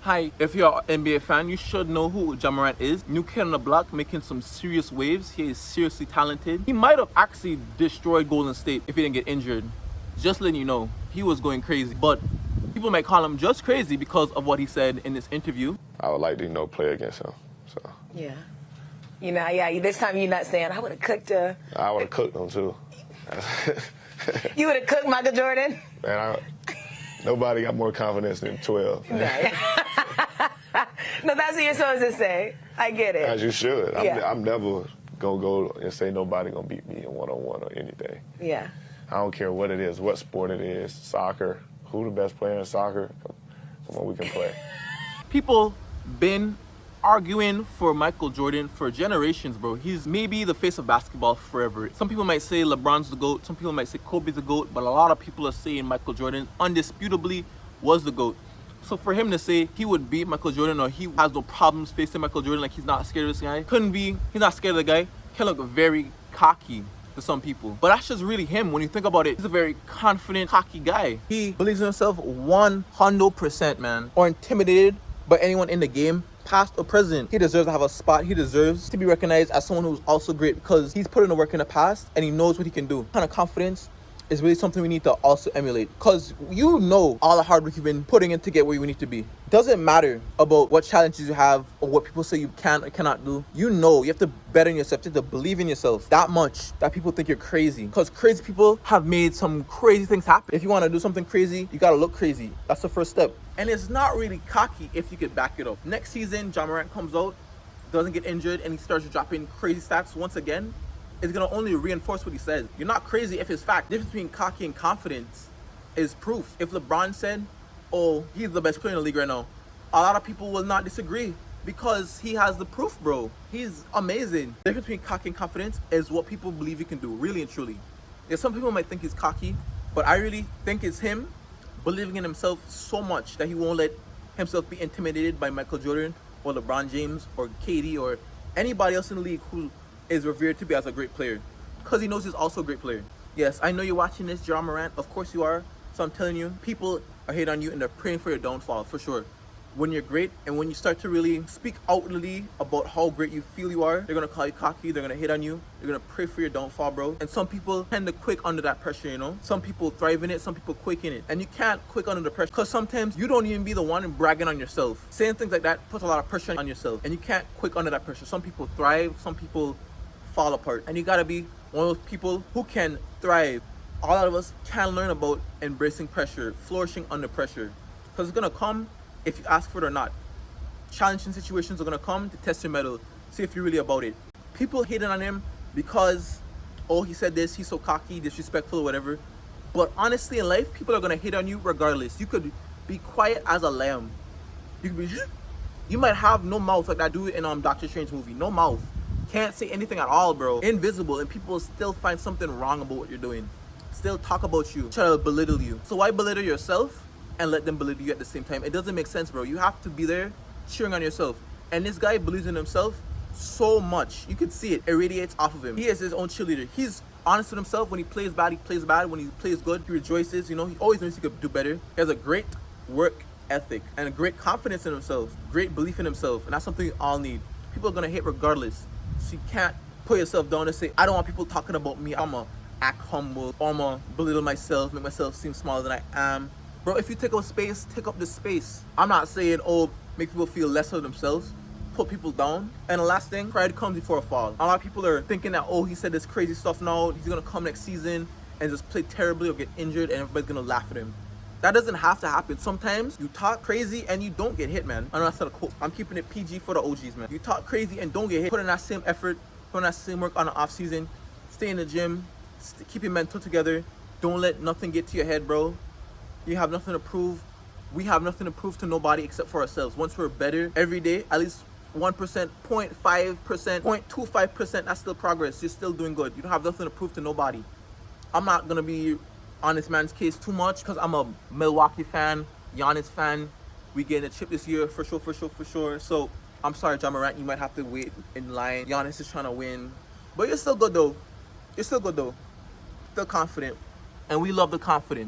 Hi, if you're an NBA fan, you should know who Morant is. New kid on the block, making some serious waves. He is seriously talented. He might have actually destroyed Golden State if he didn't get injured. Just letting you know, he was going crazy. But people might call him just crazy because of what he said in this interview. I would like to, play against him. So. Yeah. This time you're not saying, I would have cooked I would have cooked him, too. You would have cooked Michael Jordan? Man, nobody got more confidence than 12. No, that's what you're supposed to say. I get it. As you should. Yeah. I'm never going to go and say nobody going to beat me in one-on-one or anything. Yeah. I don't care what it is, what sport it is, soccer, who the best player in soccer. Come on, we can play. People been arguing for Michael Jordan for generations, bro. He's maybe the face of basketball forever. Some people might say LeBron's the GOAT. Some people might say Kobe's the GOAT. But a lot of people are saying Michael Jordan undisputably was the GOAT. So for him to say he would beat Michael Jordan or he has no problems facing Michael Jordan, like he's not scared of this guy, couldn't be. He's not scared of the guy. Can look very cocky to some people. But that's just really him. When you think about it, he's a very confident, cocky guy. He believes in himself 100%, man. Or intimidated by anyone in the game, past or present. He deserves to have a spot. He deserves to be recognized as someone who's also great because he's put in the work in the past and he knows what he can do. Kind of confidence is really something we need to also emulate because you know all the hard work you've been putting in to get where you need to be. Doesn't matter about what challenges you have or what people say you can or cannot do. You know you have to bet on yourself. You have to believe in yourself that much that people think you're crazy because crazy people have made some crazy things happen. If you want to do something crazy, you got to look crazy. That's the first step. And it's not really cocky if you could back it up. Next season, Morant comes out, doesn't get injured, and he starts dropping crazy stats once again. It's going to only reinforce what he says. You're not crazy if it's fact. The difference between cocky and confidence is proof. If LeBron said, oh, he's the best player in the league right now, a lot of people will not disagree because he has the proof, bro. He's amazing. The difference between cocky and confidence is what people believe he can do, really and truly. Yeah, some people might think he's cocky, but I really think it's him believing in himself so much that he won't let himself be intimidated by Michael Jordan or LeBron James or KD or anybody else in the league who is revered to be as a great player because he knows he's also a great player. Yes, I know you're watching this, Morant. Of course you are. So I'm telling you, people are hating on you and they're praying for your downfall for sure. When you're great and when you start to really speak outwardly about how great you feel you are, they're gonna call you cocky, they're gonna hate on you, they're gonna pray for your downfall, bro. And some people tend to quake under that pressure, you know? Some people thrive in it, some people quake in it. And you can't quake under the pressure because sometimes you don't even be the one bragging on yourself. Saying things like that puts a lot of pressure on yourself and you can't quake under that pressure. Some people thrive, some people fall apart. And you gotta be one of those people who can thrive. All of us can learn about embracing pressure, flourishing under pressure. Because it's gonna come if you ask for it or not. Challenging situations are gonna come to test your mettle, see if you're really about it. People hating on him because, oh, he said this, he's so cocky, disrespectful, or whatever. But honestly, in life, people are gonna hate on you regardless. You could be quiet as a lamb. You could be, you might have no mouth like that dude in Doctor Strange movie. No mouth. Can't say anything at all, bro. Invisible, and people still find something wrong about what you're doing. Still talk about you, try to belittle you. So why belittle yourself and let them belittle you at the same time? It doesn't make sense, bro. You have to be there cheering on yourself. And this guy believes in himself so much. You can see it. It radiates off of him. He is his own cheerleader. He's honest with himself. When he plays bad, he plays bad. When he plays good, he rejoices. You know, he always knows he could do better. He has a great work ethic and a great confidence in himself, great belief in himself. And that's something we all need. People are gonna hate regardless. So you can't put yourself down and say, I don't want people talking about me. I'm gonna act humble, or I'm gonna belittle myself, make myself seem smaller than I am. Bro, if you take up space, take up the space. I'm not saying, oh, make people feel less of themselves, put people down. And the last thing, pride comes before a fall. A lot of people are thinking that, oh, he said this crazy stuff now, he's gonna come next season and just play terribly or get injured and everybody's gonna laugh at him. That doesn't have to happen. Sometimes you talk crazy and you don't get hit, man. I know that's not a quote. I'm keeping it PG for the OGs, man. You talk crazy and don't get hit. Put in that same effort, put in that same work on the off season. Stay in the gym, keep your mental together. Don't let nothing get to your head, bro. You have nothing to prove. We have nothing to prove to nobody except for ourselves. Once we're better every day, at least 1%, 0.5%, 0.25%, that's still progress. You're still doing good. You don't have nothing to prove to nobody. I'm not gonna be on this man's case too much because I'm a Milwaukee fan, Giannis fan. We getting a chip this year for sure. So I'm sorry, Morant, you might have to wait in line. Giannis is trying to win, but you're still good though. Still confident, and we love the confidence.